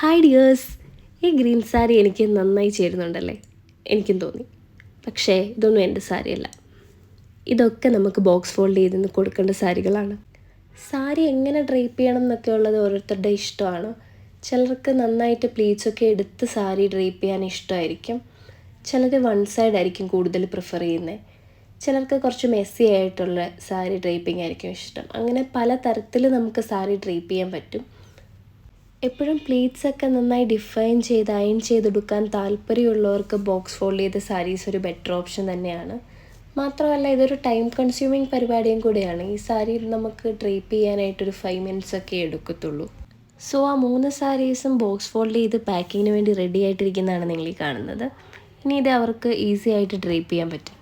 Hi dears, ഈ green sari എനിക്ക് നന്നായി ചേരുന്നുണ്ടല്ലേ? എനിക്കും തോന്നി. പക്ഷേ ഇതൊന്നും എൻ്റെ സാരിയല്ല. ഇതൊക്കെ നമുക്ക് ബോക്സ് ഫോൾഡ് ചെയ്ത് കൊടുക്കേണ്ട സാരികളാണ്. സാരി എങ്ങനെ ഡ്രേപ്പ് ചെയ്യണം എന്നൊക്കെ ഉള്ളത് ഓരോരുത്തരുടെ ഇഷ്ടമാണ്. ചിലർക്ക് നന്നായിട്ട് പ്ലീറ്റ്സൊക്കെ എടുത്ത് സാരി ഡ്രേപ്പ് ചെയ്യാൻ ഇഷ്ടമായിരിക്കും. ചിലർ വൺ സൈഡ് ആയിരിക്കും കൂടുതൽ പ്രിഫർ ചെയ്യുന്നത്. ചിലർക്ക് കുറച്ച് മെസ്സി ആയിട്ടുള്ള സാരി ഡ്രേപ്പിംഗ് ആയിരിക്കും ഇഷ്ടം. അങ്ങനെ പല തരത്തിൽ നമുക്ക് സാരി ഡ്രേപ്പ് ചെയ്യാൻ പറ്റും. എപ്പോഴും പ്ലീറ്റ്സൊക്കെ നന്നായി ഡിഫൈൻ ചെയ്ത് അയൺ ചെയ്തെടുക്കാൻ താല്പര്യമുള്ളവർക്ക് ബോക്സ് ഫോൾഡ് ചെയ്ത സാരീസ് ഒരു ബെറ്റർ ഓപ്ഷൻ തന്നെയാണ്. മാത്രമല്ല ഇതൊരു ടൈം കൺസ്യൂമിങ് പരിപാടിയും കൂടിയാണ്. ഈ സാരി നമുക്ക് ഡ്രേപ്പ് ചെയ്യാനായിട്ടൊരു 5 minutes ഒക്കെ എടുക്കത്തുള്ളൂ. സോ ആ 3 സാരീസും ബോക്സ് ഫോൾഡ് ചെയ്ത് പാക്കിങ്ങിന് വേണ്ടി റെഡി ആയിട്ടിരിക്കുന്നതാണ് നിങ്ങൾ ഈ കാണുന്നത്. ഇനി ഇത് അവർക്ക് ഈസി ആയിട്ട് ഡ്രേപ്പ് ചെയ്യാൻ പറ്റും.